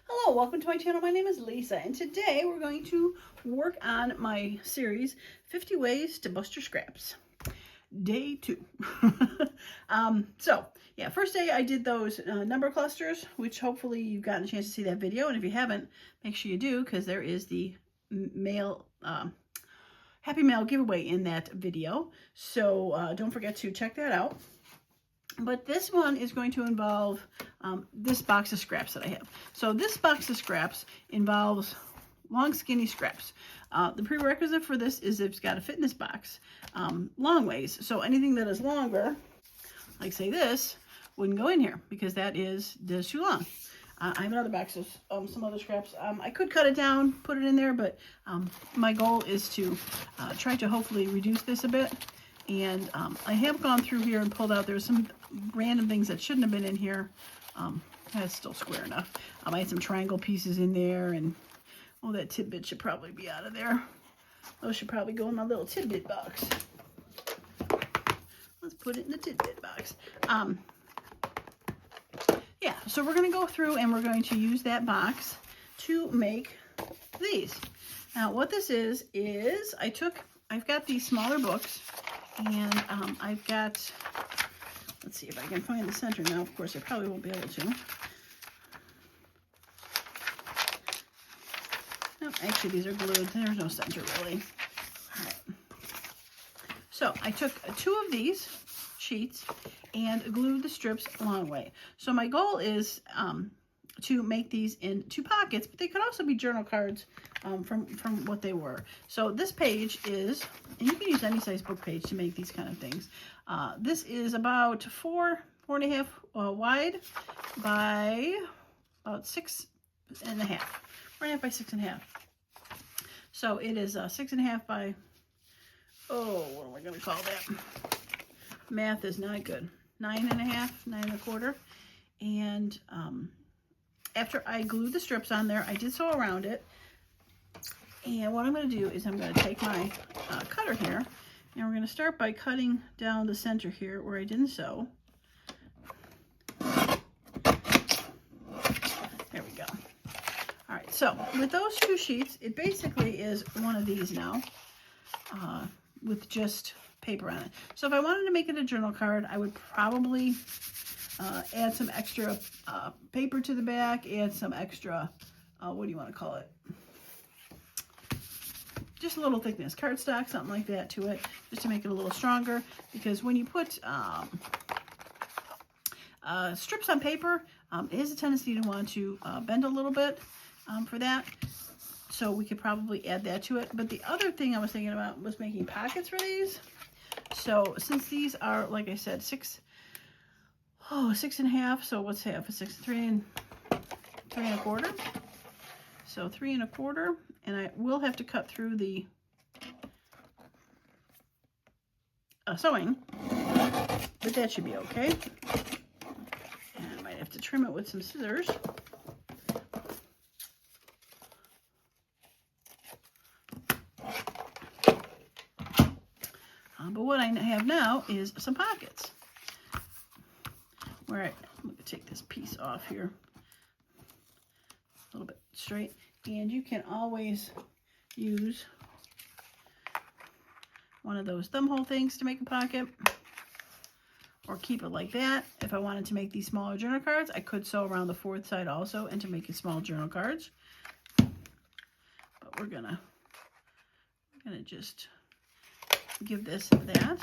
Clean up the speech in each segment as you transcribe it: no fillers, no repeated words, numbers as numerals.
Hello, welcome to my channel. My name is Lisa, and today we're going to work on my series 50 Ways to Bust Your Scraps. Day 2. First day I did those number clusters, which hopefully you've gotten a chance to see that video, and if you haven't, make sure you do, because there is the Happy Mail giveaway in that video, so don't forget to check that out. But this one is going to involve this box of scraps that I have. So this box of scraps involves long, skinny scraps. The prerequisite for this is it's got to fit in this box long ways. So anything that is longer, like say this, wouldn't go in here because that is too long. I have another box of some other scraps. I could cut it down, put it in there, but my goal is to try to hopefully reduce this a bit. And I have gone through here and pulled out, there's some random things that shouldn't have been in here. That's still square enough. I had some triangle pieces in there, and oh, that tidbit should probably be out of there. Those should probably go in my little tidbit box. Let's put it in the tidbit box. Yeah, so we're going to go through and we're going to use that box to make these. Now, what this is I've got these smaller books. And I've got, let's see if I can find the center now. Of course, I probably won't be able to. No, actually, these are glued. There's no center, really. All right. So I took 2 of these sheets and glued the strips a long way. So my goal is to make these in 2 pockets, but they could also be journal cards from what they were. So this page is, and you can use any size book page to make these kind of things. This is about 4.5 wide by about 6.5. 4.5 by 6.5. So it is 6.5 by, what am I going to call that? Math is not good. 9.5, 9.25. And after I glued the strips on there, I did sew around it. And what I'm going to do is I'm going to take my cutter here, and we're going to start by cutting down the center here where I didn't sew. There we go. All right, so with those 2 sheets, it basically is one of these now with just paper on it. So if I wanted to make it a journal card, I would probably add some extra paper to the back, add some extra, what do you want to call it? Just a little thickness, cardstock, something like that to it, just to make it a little stronger. Because when you put strips on paper, it has a tendency to want to bend a little bit for that. So we could probably add that to it. But the other thing I was thinking about was making pockets for these. So since these are, like I said, 6.5. So what's half? 3 3.25. So 3.25. And I will have to cut through the sewing, but that should be okay. And I might have to trim it with some scissors. But what I have now is some pockets. Where I'm going to take this piece off here, a little bit straight. And you can always use one of those thumb hole things to make a pocket, or keep it like that. If I wanted to make these smaller journal cards, I could sew around the 4th side also and to make it small journal cards. But we're gonna just give this that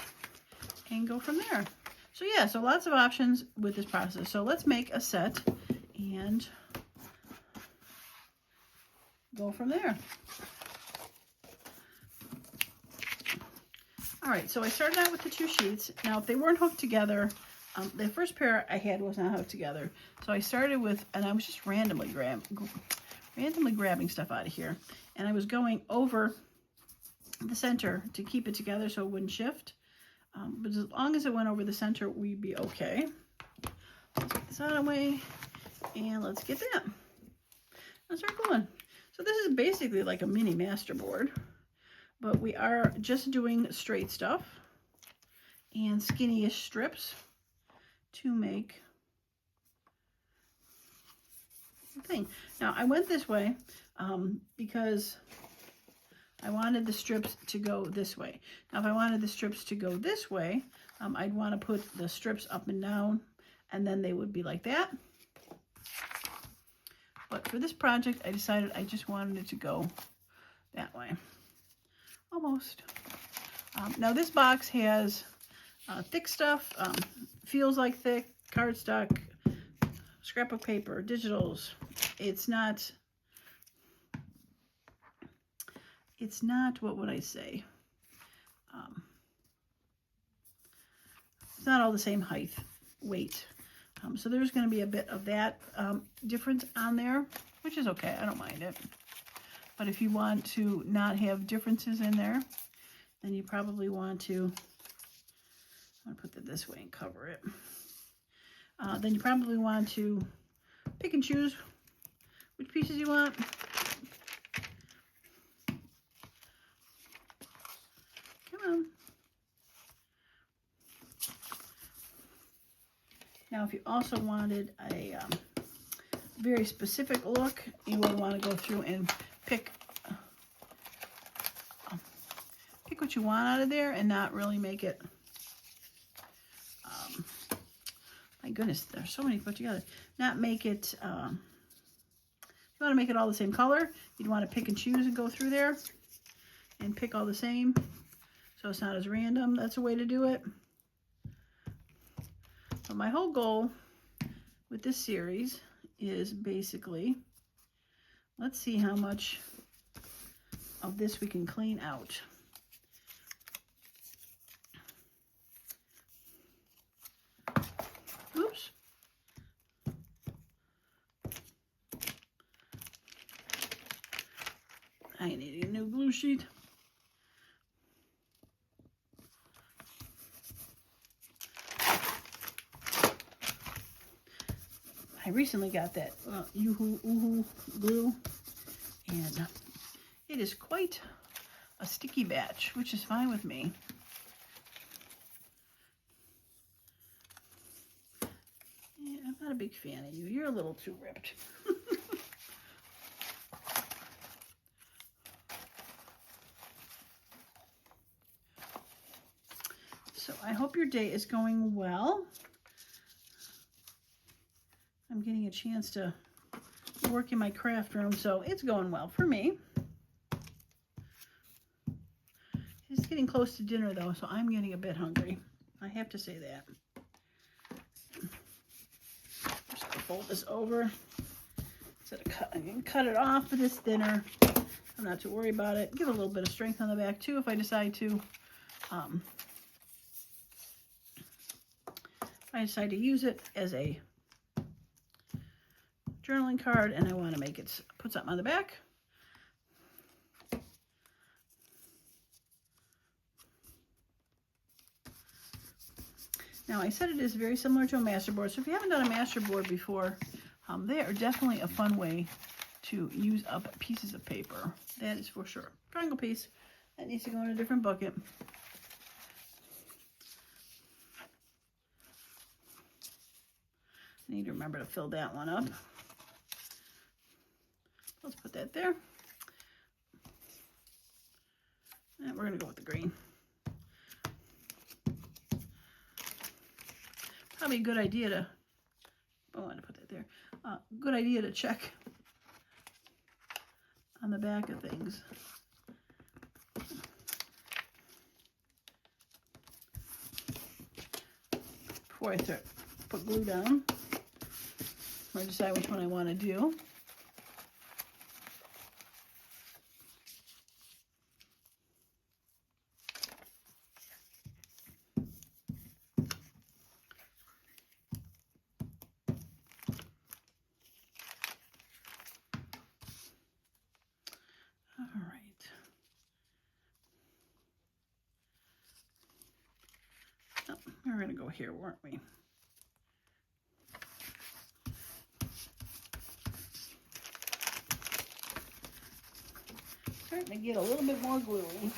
and go from there. So yeah, so lots of options with this process. So let's make a set and go from there. All right, so I started out with the 2 sheets. Now, if they weren't hooked together, the first pair I had was not hooked together. So I started with, and I was just randomly grabbing stuff out of here. And I was going over the center to keep it together so it wouldn't shift. But as long as it went over the center, we'd be okay. Let's get this out of the way, and let's get that. Let's start going. So this is basically like a mini masterboard, but we are just doing straight stuff and skinny-ish strips to make thing. Now I went this way because I wanted the strips to go this way. Now if I wanted the strips to go this way, I'd want to put the strips up and down, and then they would be like that. But for this project, I decided I just wanted it to go that way. Almost. Now this box has thick stuff, feels like thick, cardstock, scrapbook paper, digitals. It's not, what would I say? It's not all the same height, weight. So there's going to be a bit of that difference on there, which is okay. I don't mind it. But if you want to not have differences in there, then you probably want to, I'm going to put that this way and cover it. Then you probably want to pick and choose which pieces you want. Come on. Now, if you also wanted a very specific look, you would want to go through and pick what you want out of there and not really make it, my goodness, there's so many to put together. Not make it, you want to make it all the same color, you'd want to pick and choose and go through there and pick all the same so it's not as random. That's a way to do it. But my whole goal with this series is basically, let's see how much of this we can clean out. Oops. I need a new glue sheet. I recently got that Yoo-hoo glue, and it is quite a sticky batch, which is fine with me. Yeah, I'm not a big fan of you. You're a little too ripped. So I hope your day is going well. I'm getting a chance to work in my craft room, so it's going well for me. It's getting close to dinner though, so I'm getting a bit hungry. I have to say that. I'm just gonna fold this over. I can cut it off for this thinner. I'm not too worried about it. Give it a little bit of strength on the back too if I decide to. I decide to use it as a journaling card, and I want to make it put something on the back. Now I said it is very similar to a masterboard, so if you haven't done a masterboard before, they are definitely a fun way to use up pieces of paper. That is for sure. Triangle piece that needs to go in a different bucket. I need to remember to fill that one up. Let's put that there. And we're going to go with the green. Probably a good idea to, I want to put that there. Good idea to check on the back of things. Before I start put glue down, or decide which one I want to do. We're going to go here, weren't we? Starting to get a little bit more gluey.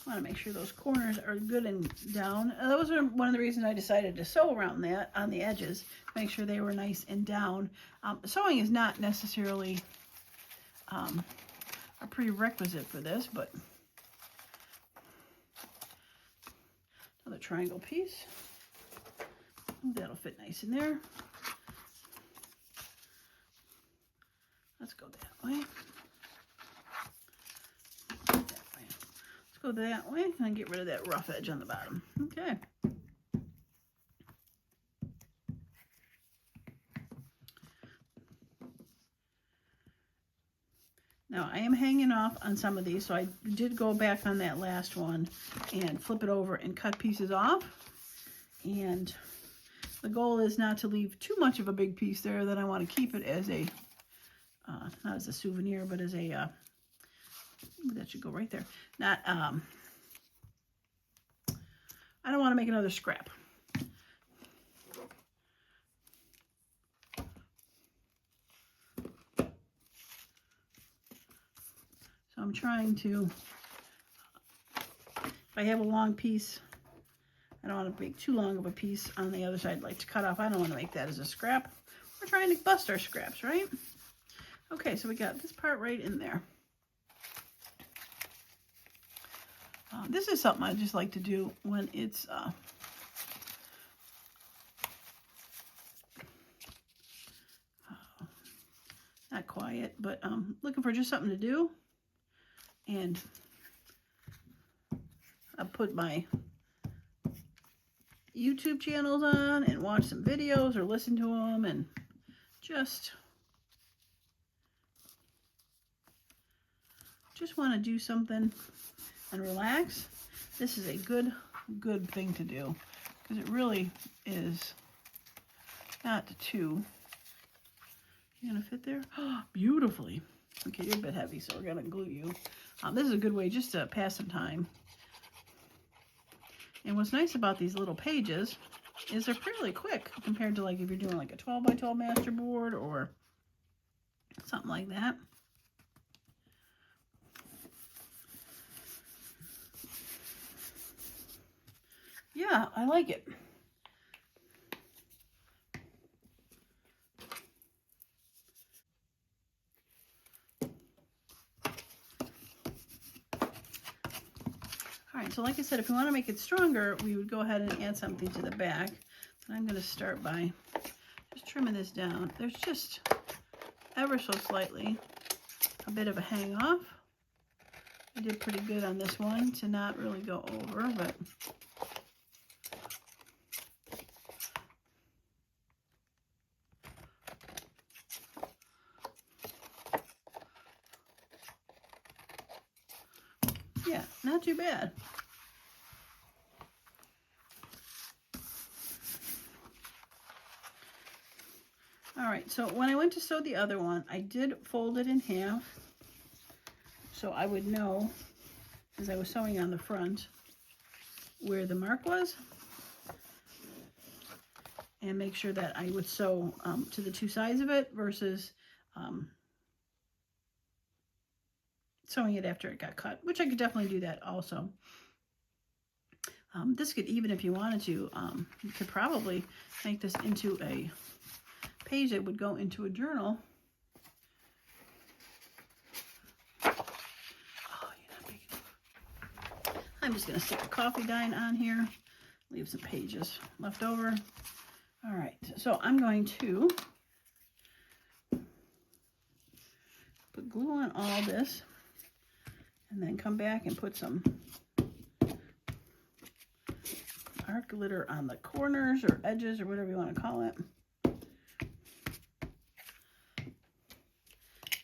Want to make sure those corners are good and down. Those are one of the reasons I decided to sew around that on the edges, make sure they were nice and down. Sewing is not necessarily a prerequisite for this, but another triangle piece. That'll fit nice in there. Let's go that way. Let's go that way and get rid of that rough edge on the bottom. Okay. Now I am hanging off on some of these, so I did go back on that last one and flip it over and cut pieces off. And the goal is not to leave too much of a big piece there. Then I want to keep it as a, not as a souvenir, but as a, that should go right there. Not, I don't want to make another scrap. So I'm trying to, if I have a long piece, I don't want to make too long of a piece on the other side, like to cut off. I don't want to make that as a scrap. We're trying to bust our scraps, right? Okay, so we got this part right in there. This is something I just like to do when it's not quiet, but looking for just something to do. And I put my YouTube channels on and watch some videos or listen to them and just want to do something and relax. This is a good thing to do because it really is not too. You gonna fit there? Oh, beautifully. Okay, you're a bit heavy, so we're gonna glue you. This is a good way just to pass some time. And what's nice about these little pages is they're fairly quick compared to like if you're doing like a 12 by 12 masterboard or something like that. Yeah, I like it. All right, so like I said, if you want to make it stronger, we would go ahead and add something to the back. And I'm going to start by just trimming this down. There's just ever so slightly a bit of a hang off. I did pretty good on this one to not really go over, but yeah, not too bad. All right, so when I went to sew the other one, I did fold it in half so I would know, as I was sewing on the front, where the mark was, and make sure that I would sew to the two sides of it versus sewing it after it got cut, which I could definitely do that also. This could, even if you wanted to, you could probably make this into a page that would go into a journal. Oh, you're not big enough. I'm just going to stick a coffee dine on here, leave some pages left over. All right, so I'm going to put glue on all this and then come back and put some art glitter on the corners or edges or whatever you want to call it,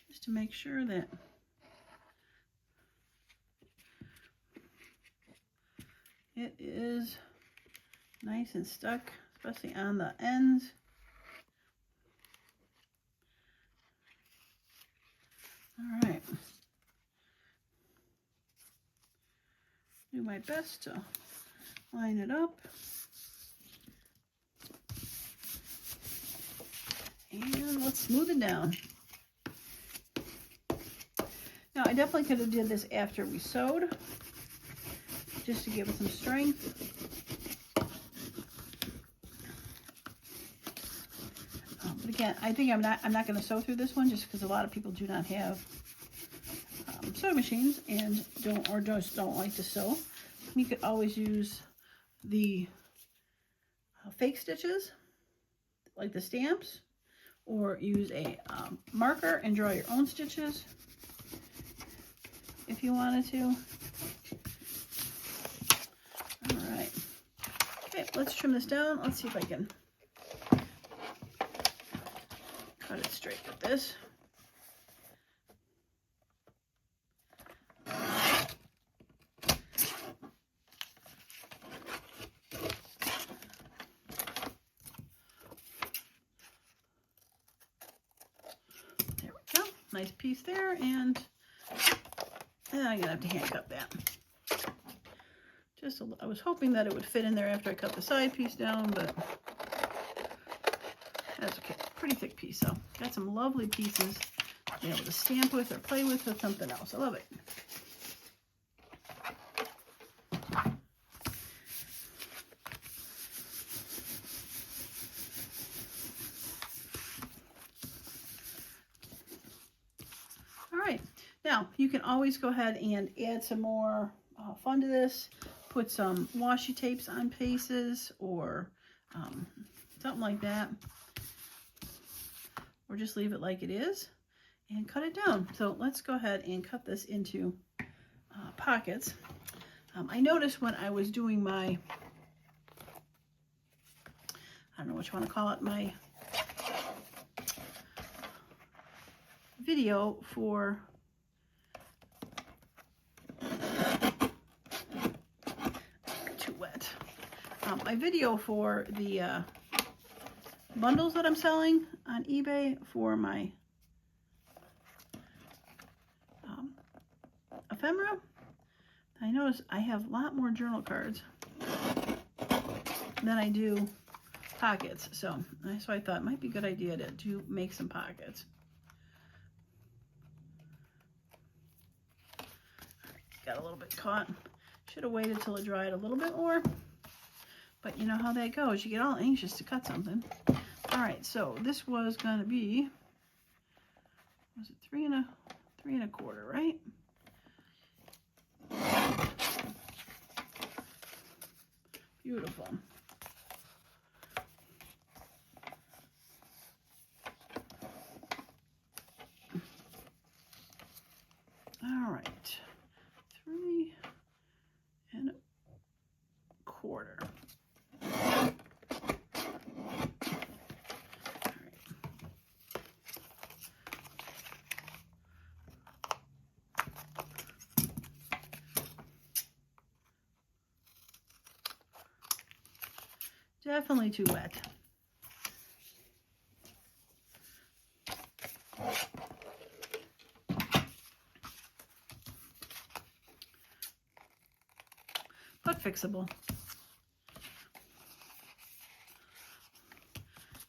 just to make sure that it is nice and stuck, especially on the ends. All right. Do my best to line it up. And let's smooth it down. Now, I definitely could have did this after we sewed, just to give it some strength. But again, I think I'm not going to sew through this one just because a lot of people do not have sewing machines and just don't like to sew. You could always use the fake stitches, like the stamps, or use a marker and draw your own stitches if you wanted to. All right. Okay, let's trim this down. Let's see if I can cut it straight with this. Nice piece there, and I'm gonna have to hand cut that. I was hoping that it would fit in there after I cut the side piece down, but that's okay. Pretty thick piece, so got some lovely pieces to be able to stamp with or play with something else. I love it. Now, you can always go ahead and add some more fun to this. Put some washi tapes on pieces or something like that. Or just leave it like it is and cut it down. So let's go ahead and cut this into pockets. I noticed when I was doing my, I don't know what you want to call it, my video for my video for the bundles that I'm selling on eBay for my ephemera. I noticed I have a lot more journal cards than I do pockets, so I thought it might be a good idea to make some pockets. Got a little bit caught. Should have waited till it dried a little bit more. But you know how that goes. You get all anxious to cut something. All right, so this was going to be, was it 3 1/4, right? Beautiful. All right, 3 1/4. Definitely too wet. But fixable.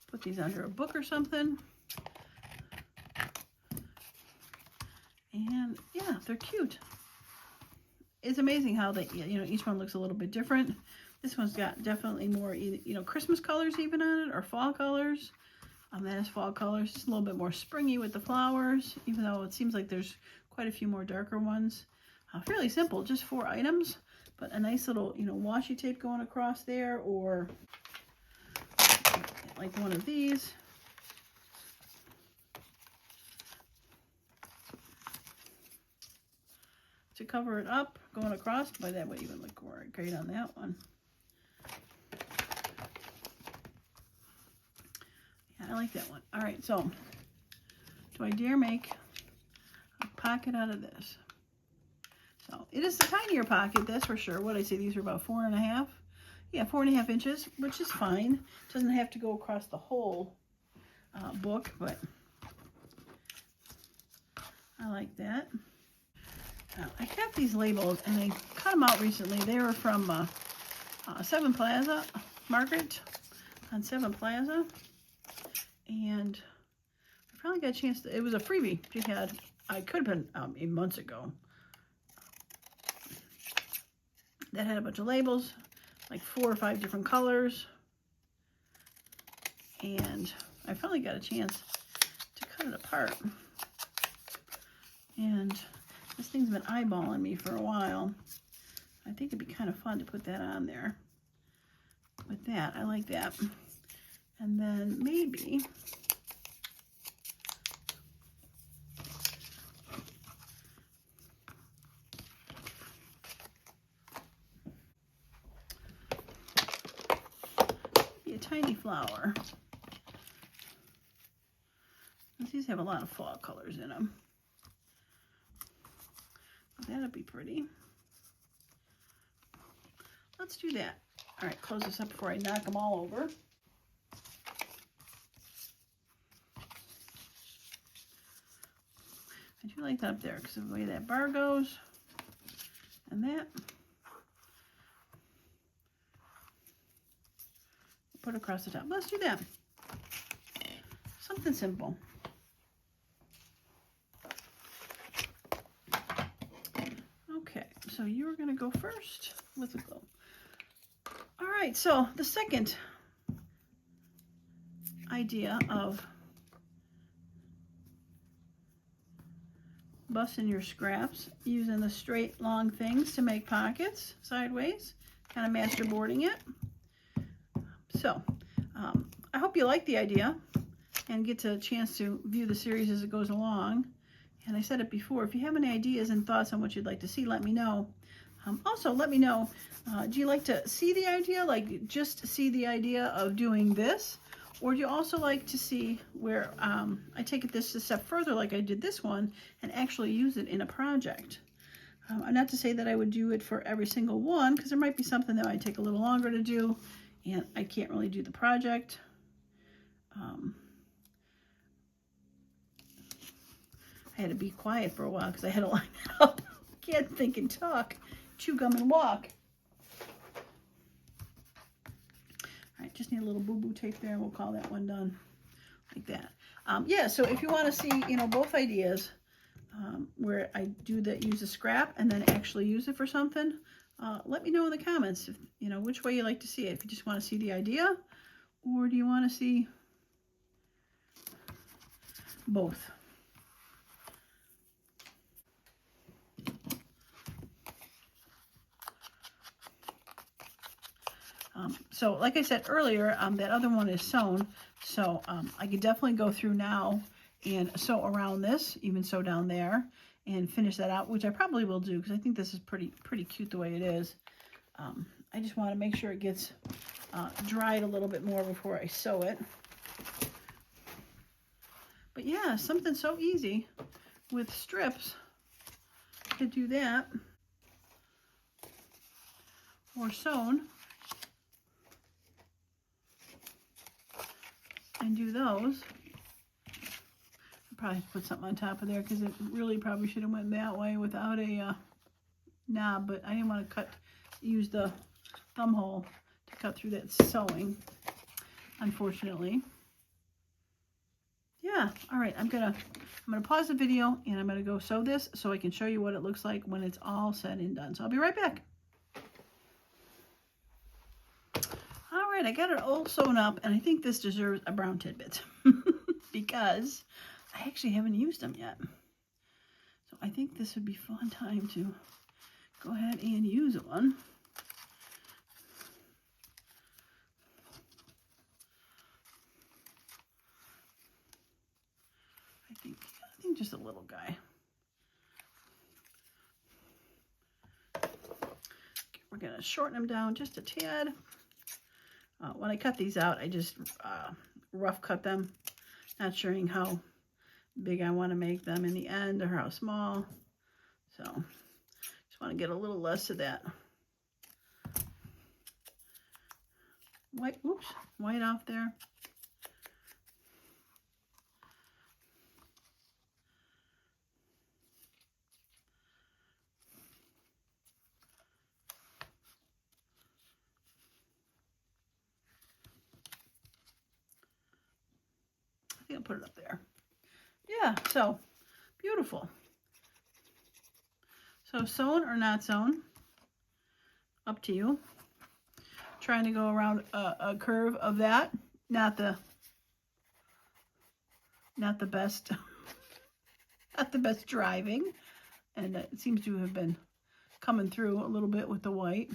Put these under a book or something. And yeah, they're cute. It's amazing how they, each one looks a little bit different. This one's got definitely more, Christmas colors even on it, or fall colors. That is fall colors. Just a little bit more springy with the flowers, even though it seems like there's quite a few more darker ones. Fairly simple, just 4 items, but a nice little, washi tape going across there, or like one of these. To cover it up, going across, but that would even look great on that one. Yeah, I like that one. All right, so do I dare make a pocket out of this? So it is a tinier pocket, that's for sure. What did I say? These are about 4.5. Yeah, 4.5 inches, which is fine. It doesn't have to go across the whole book, but I like that. I kept these labels and I cut them out recently. They were from Seven Plaza Market on Seven Plaza, and I finally got a chance to, it was a freebie she had. I could have been months ago. that had a bunch of labels, like 4 or 5 different colors. And I finally got a chance to cut it apart. And this thing's been eyeballing me for a while. I think it'd be kind of fun to put that on there. With that, I like that. And then maybe a tiny flower. These have a lot of fall colors in them. That'll be pretty. Let's do that. All right, close this up before I knock them all over. I do like that up there because of the way that bar goes. And that. Put across the top. Let's do that. Something simple. Okay, so you're going to go first with the glue. All right, so the second idea of busting your scraps, using the straight long things to make pockets sideways, kind of masterboarding it. So I hope you like the idea and get a chance to view the series as it goes along. And I said it before, if you have any ideas and thoughts on what you'd like to see, let me know. Also, let me know, do you like to see the idea, like just see the idea of doing this? Or do you also like to see where I take it this a step further, like I did this one, and actually use it in a project? Not to say that I would do it for every single one, because there might be something that might take a little longer to do, and I can't really do the project. I had to be quiet for a while because I had to line up. Can't think and talk. Chew gum and walk. All right, just need a little boo-boo tape there, and we'll call that one done, like that. Yeah, so if you want to see, you know, both ideas, where I do that, use a scrap and then actually use it for something, let me know in the comments, if, you know, which way you like to see it. If you just want to see the idea, or do you want to see both? So like I said earlier, that other one is sewn, so I could definitely go through now and sew around this, even sew down there, and finish that out, which I probably will do because I think this is pretty cute the way it is. I just want to make sure it gets dried a little bit more before I sew it. But yeah, something so easy with strips to do that, or sewn, and do those. I'll probably put something on top of there because it really probably should have went that way without a knob, but I didn't want to use the thumb hole to cut through that sewing, unfortunately. Yeah, all right, I'm gonna pause the video and I'm gonna go sew this so I can show you what it looks like when it's all said and done. So I'll be right back. All right, I got it all sewn up, and I think this deserves a brown tidbit because I actually haven't used them yet. So I think this would be a fun time to go ahead and use one. I think just a little guy. Okay, we're gonna shorten them down just a tad. When I cut these out, I just rough cut them, not sure how big I want to make them in the end or how small. So just want to get a little less of that white, white off there. I think I'll put it up there. Yeah, so beautiful. So sewn or not sewn, Up to you. Trying to go around a curve of that. Not the best, not the best driving. And it seems to have been coming through a little bit with the white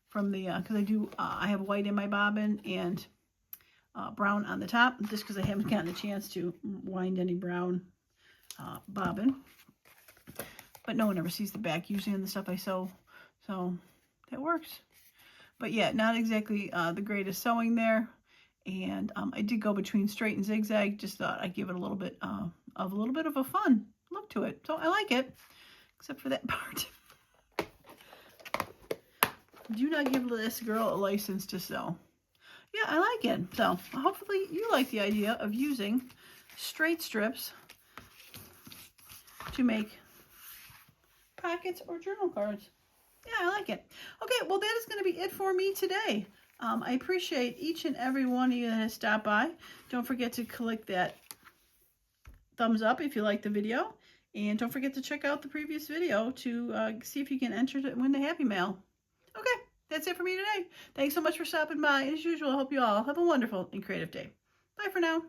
from the, because I have white in my bobbin and brown on the top, just because I haven't gotten a chance to wind any brown bobbin. But no one ever sees the back usually on the stuff I sew, so that works. But yeah, not exactly the greatest sewing there. And I did go between straight and zigzag. Just thought I'd give it a little bit of a fun look to it. So I like it, except for that part. Do not give this girl a license to sew. Yeah, I like it. So hopefully you like the idea of using straight strips to make pockets or journal cards. Yeah, I like it. Okay, well, that is going to be it for me today. I appreciate each and every one of you that has stopped by. Don't forget to click that thumbs up if you like the video. And don't forget to check out the previous video to see if you can enter to win the Happy Mail. Okay, that's it for me today. Thanks so much for stopping by. As usual, I hope you all have a wonderful and creative day. Bye for now.